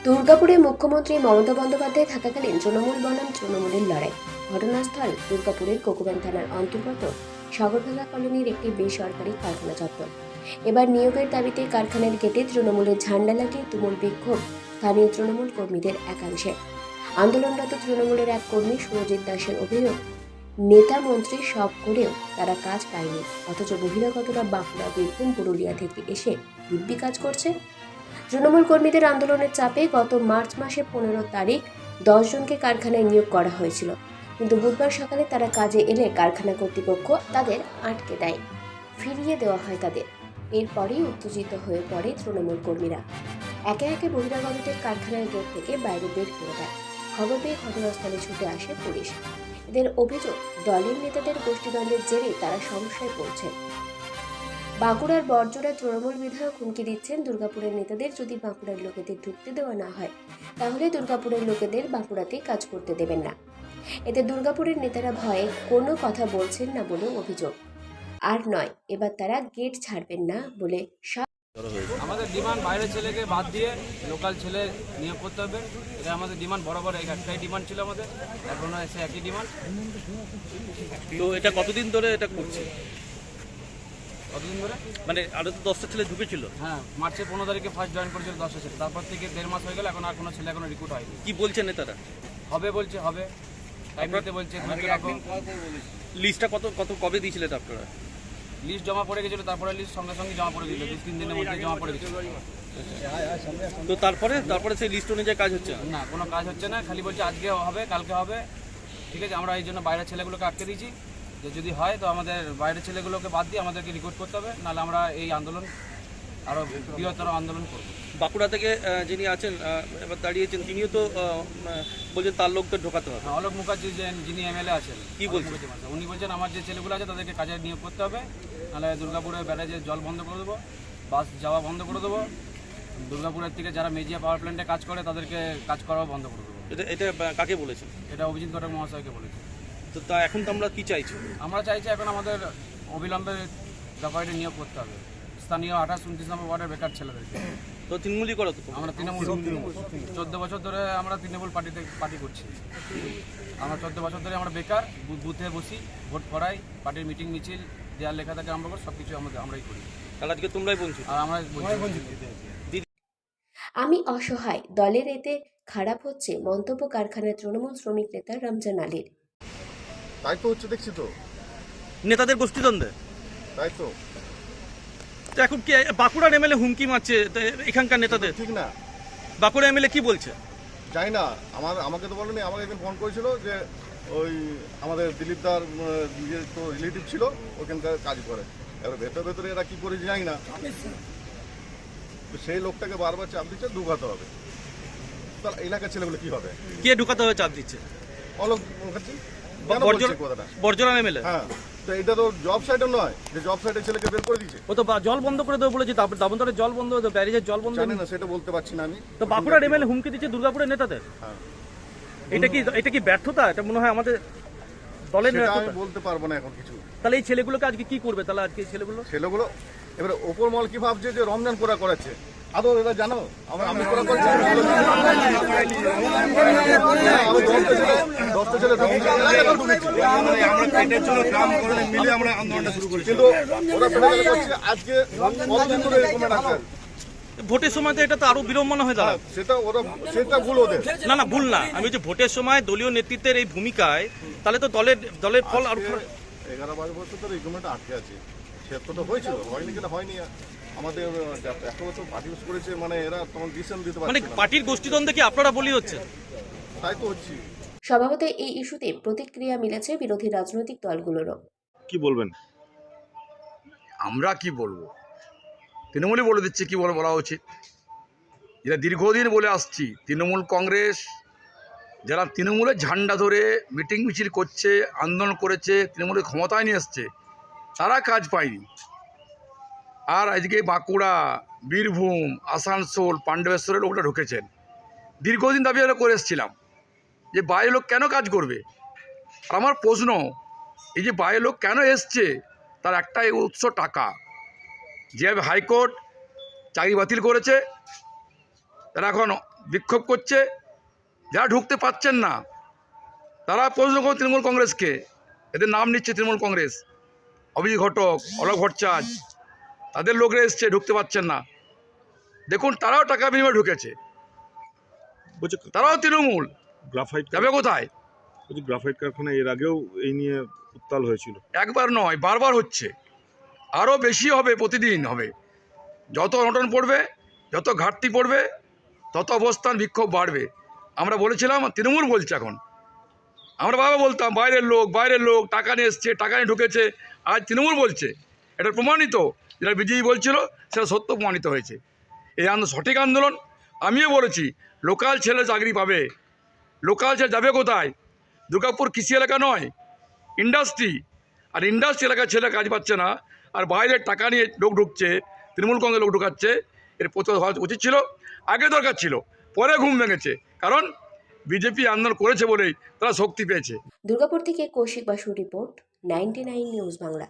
দুর্গাপুরে মুখ্যমন্ত্রী মমতা বন্দ্যোপাধ্যায় থাকাকালীন তৃণমূল বনাম তৃণমূলের লড়াই। ঘটনাস্থল দুর্গাপুরের কোকুবান থানার অন্তর্গত সাগরভাঙ্গা কলোনির একটি বেসরকারি কারখানা চত্বর। এবার নিয়োগের দাবিতে কারখানার গেটে তৃণমূলের ঝান্ডা লাগিয়ে তুমুল বিক্ষোভ স্থানীয় তৃণমূল কর্মীদের একাংশে। আন্দোলনরত তৃণমূলের এক কর্মী সুরজিৎ দাসের অভিযোগ, নেতা মন্ত্রী সব করেও তারা কাজ পায়নি, অথচ বহিরাগতরা বাঁকুড়া, বীরভূম, পুরুলিয়া থেকে এসে দিব্যি কাজ করছে। তৃণমূল কর্মীদের আন্দোলনের চাপে গত মার্চ মাসে 15 তারিখ 10 জনকে কারখানায় নিয়োগ করা হয়েছিল, কিন্তু বুধবার সকালে তারা কাজে এলে কারখানা কর্তৃপক্ষ তাদের আটকে দেয়, ফিরিয়ে দেওয়া হয় তাদের। এরপরই উত্তেজিত হয়ে পড়ে তৃণমূল কর্মীরা, একে একে বহিরাগতদের কারখানার গেট থেকে বাইরে বের করে দেয়। খবর পেয়ে ঘটনাস্থলে ছুটে আসে পুলিশ। এদের অভিযোগ, দলের নেতাদের গোষ্ঠীদ্বন্দ্বের জেরে তারা সমস্যায় পড়ছে। বাঁকুড়ার বড়জোড়ায় তৃণমূল বিধায়ক হুমকি দিচ্ছেন, দুর্গাপুরের নেতাদের যদি বাঁকুড়ার লোকেদের ঢুকতে দেওয়া না হয় তাহলে দুর্গাপুরের লোকেদের বাঁকুড়াতেই কাজ করতে দেবেন না। এতে দুর্গাপুরের নেতারা ভয়ে কোনো কথা বলছেন না বলেও অভিযোগ। আর নয়, এবার তারা গেট ছাড়বেন না বলে আমাদের ডিমান্ড বাইরের ছেলেকে বাদ দিয়ে লোকাল ছেলে নিয়োগ করতে হবে। এটা আমাদের ডিমান্ড, বরাবর একটাই ডিমান্ড ছিল আমাদের, এখনো এসে একই ডিমান্ড। তো এটা কতদিন ধরে এটা করছে? কতদিন ধরে মানে আরো তো 10টা ছেলে ঢুকেছিল। হ্যাঁ, মার্চের 15 তারিখে ফার্স্ট জয়েন করেছিল 10টা ছেলে, তারপর থেকে 1.5 মাস হয়ে গেল, এখন আর কোনো ছেলে এখনো রিক্রুট হয়নি। কি বলছেন নেতারা? হবে বলছে, হবে টাইম নিতে বলছে। লিস্টটা কত কত কবে দিয়েছিলেন আপনারা? লিস্ট জমা পড়ে গেছিলো, তারপরে লিস্ট সঙ্গে সঙ্গে জমা পড়ে গেছিলো, 2-3 দিনের মধ্যে জমা পড়ে গেছিলো। তো তারপরে সেই লিস্ট অনুযায়ী কাজ হচ্ছে না, কোনো কাজ হচ্ছে না, খালি বলছে আজকে হবে, কালকে হবে। ঠিক আছে, আমরা এই জন্য বাইরের ছেলেগুলোকে আটকে দিয়েছি, যে যদি হয় তো আমাদের বাইরের ছেলেগুলোকে বাদ দিয়ে আমাদেরকে রিক্রুট করতে হবে, নাহলে আমরা এই আন্দোলন আরও বৃহত্তর আন্দোলন করব। বাঁকুড়া থেকে যিনি আছেন এবার দাঁড়িয়েছেন, তিনিও তো বলছেন তার লোকদের ঢোকাতে হবে। অলোক মুখার্জি যিনি এমএলএ আছেন, কি বলছেন? উনি বলছেন আমার যে ছেলেগুলো আছে তাদেরকে কাজে নিয়োগ করতে হবে, নাহলে দুর্গাপুরের ব্যারেজে জল বন্ধ করে দেবো, বাস যাওয়া বন্ধ করে দেবো। দুর্গাপুরের থেকে যারা মেজিয়া পাওয়ার প্ল্যান্টে কাজ করে তাদেরকে কাজ করাও বন্ধ করে দেবো। এটা কাকে বলেছেন? এটা অভিজিৎ ঘটক মহাশয়কে বলেছে। তো তা এখন তো আমরা কি চাইছি? আমরা চাইছি এখন আমাদের অবিলম্বে ব্যাপারটি নিয়োগ করতে হবে স্থানীয় 28-29 নম্বর ওয়ার্ডের বেকার ছেলেদেরকে। তো তৃণমূলই করো তো? আমরা তৃণমূল 14 বছর ধরে আমরা তৃণমূল পার্টি করছি। আমরা 14 বছর ধরে আমরা বেকার, বুথে বসি, ভোট করাই, পার্টির মিটিং মিছিল, দেয়াল লেখা থেকে আরম্ভ করে সব কিছু আমরাই করি। তাহলে আজকে তোমরাই বঞ্চিত। আর আমরা আমি অসহায়, দলের এতে খারাপ হচ্ছে মন্তব্য কারখানার তৃণমূল শ্রমিক নেতা রমজান আলীর। তাই তো হচ্ছে, দেখছি তো, নেতাদের গোষ্ঠীদ্বন্দ্বে তাই তো। তো এখন কি বাঁকুড়ার এমএলএ হুমকি মারছে এখানকার নেতাদের? ঠিক না, বাঁকুড়া এমএলএ কি বলছে? জানি না, আমাকে তো বলেনি। আমাকে একদিন ফোন করেছিল যে ওই আমাদের দিলীপ দার যে তো রিলেটিভ ছিল, ওখানকার কাজ করে। এবার ভেতরে এরা কি করে জানি না, তো সেই লোকটাকে বারবার চাপ দিচ্ছে ঢুকাতে হবে। তাহলে এলাকার ছেলেগুলো কি হবে? কে ঢুকাতে হবে চাপ দিচ্ছে? অলোক মুখার্জি কেন বলছে কথাটা? বর্জরান এমএলএ। হ্যাঁ, তো এটা তো জব সাইটে নয় যে জব সাইটের ছেলেকে বের করে দিচ্ছে। ও তো জল বন্ধ করে দেবে বলেছে, তারপর দামোদরের জল বন্ধ, ব্যারেজের জল বন্ধ। জানি না, সেটা বলতে পারছি না আমি। তো বাঁকুড়ার এমএলএ হুমকি দিচ্ছে দুর্গাপুরের নেতাদের। হ্যাঁ, এটা কি ব্যর্থতা? এটা মনে হয় আমাদের দলের সেটা আমি ব্যর্থতা। বলতে পারবো না এখন কিছু। তাহলে এই ছেলেগুলোকে আজকে কি করবে? তাহলে আজকে এই ছেলেগুলো এবারে ওপর মল কি ভাবছে যে রমজান করাচ্ছে, আদৌ এরা জানো আমি করা করছি? আমি 10টা ছেলে মিলে আমরা আন্দোলনটা শুরু করেছি, কিন্তু ওরা ফেলে করছে আজকে কতদিন ধরে এরকম আছে। ভোটের সময় তো এটা তো আরো বিড়ম্বনা হয়ে দাঁড়ায়। সেটা ভুল ওদের। না ভুল না, আমি যে ভোটের সময় দলীয় নেতৃত্বের এই ভূমিকায়, তাহলে তো দলের ফল আরো 11-12 বছর ধরে এই গভর্নমেন্ট আটকে আছে। সে তো হয়েছিল, হয়নি কিনা হয়নি। আমাদের 100 বছর পার্টি ইউজ করেছে, মানে এরা তখন ডিসিশন দিতে পারছে মানে না। পার্টির গোষ্ঠীদ্বন্দ্বে কি আপনারা বলি হচ্ছে? তাই তো হচ্ছে। স্বভাবত এই ইস্যুতে প্রতিক্রিয়া মিলেছে বিরোধী রাজনৈতিক দলগুলোরও। কি বলবেন? আমরা কি বলবো? তৃণমূলই বলে দিচ্ছে কি বলা উচিত। যেটা দীর্ঘদিন বলে আসছি, তৃণমূল কংগ্রেস যারা তৃণমূলের ঝান্ডা ধরে মিটিং মিছিল করছে, আন্দোলন করেছে, তৃণমূলের ক্ষমতায় নিয়ে এসছে, তারা কাজ পায়নি। আর আজকে বাঁকুড়া, বীরভূম, আসানসোল, পাণ্ডবেশ্বরের লোকটা ঢুকেছেন। দীর্ঘদিন দাবি আমরা করে এসেছিলাম যে বাইরের লোক কেন কাজ করবে। আর আমার প্রশ্ন, এই যে বাইরের লোক কেন এসছে, তার একটাই উৎস টাকা। যেভাবে হাইকোর্ট চাকরি বাতিল করেছে, তারা এখন বিক্ষোভ করছে, যারা ঢুকতে পারছেন না তারা প্রশ্ন করে তৃণমূল কংগ্রেসকে, এদের নাম নিচ্ছে তৃণমূল কংগ্রেস, অভিজিৎ ঘটক, অলোক ভট্টাচার্য, তাদের লোকরা এসছে, ঢুকতে পারছেন না। দেখুন তারাও টাকা বিনিময়ে ঢুকেছে, বলছে তারাও তৃণমূল, গ্রাফাইট যাবে কোথায়? বলছে গ্রাফাইট কারখানা এর আগেও এই নিয়ে উত্তাল হয়েছিল। একবার নয়, বারবার হচ্ছে, আরও বেশি হবে, প্রতিদিন হবে। যত অনটন পড়বে, যত ঘাটতি পড়বে, তত অবস্থান বিক্ষোভ বাড়বে। আমরা বলেছিলাম, তৃণমূল বলছে এখন, আমরা বাবা বলতাম বাইরের লোক টাকা নিয়ে এসছে, টাকা নিয়ে ঢুকেছে, আজ তৃণমূল বলছে। এটা প্রমাণিত, যেটা বিজেপি বলছিল সেটা সত্য প্রমাণিত হয়েছে। এই সঠিক আন্দোলন। আমিও বলেছি লোকাল ছেলে চাকরি পাবে, লোকাল ছেলে যাবে কোথায়? দুর্গাপুর কৃষি এলাকা নয়, ইন্ডাস্ট্রি, আর ইন্ডাস্ট্রি এলাকার ছেলে কাজ পাচ্ছে না, আর বাইরের টাকা নিয়ে লোক ঢুকছে, তৃণমূল কংগ্রেস লোক ঢুকাচ্ছে। এর প্রতিবাদ হওয়া উচিত ছিল, আগে দরকার ছিল, পরে ঘুম ভেঙেছে, কারণ বিজেপি আন্দোলন করেছে বলেই তারা শক্তি পেয়েছে। দুর্গাপুর থেকে কৌশিক বাসুর রিপোর্ট, 99 নিউজ বাংলা।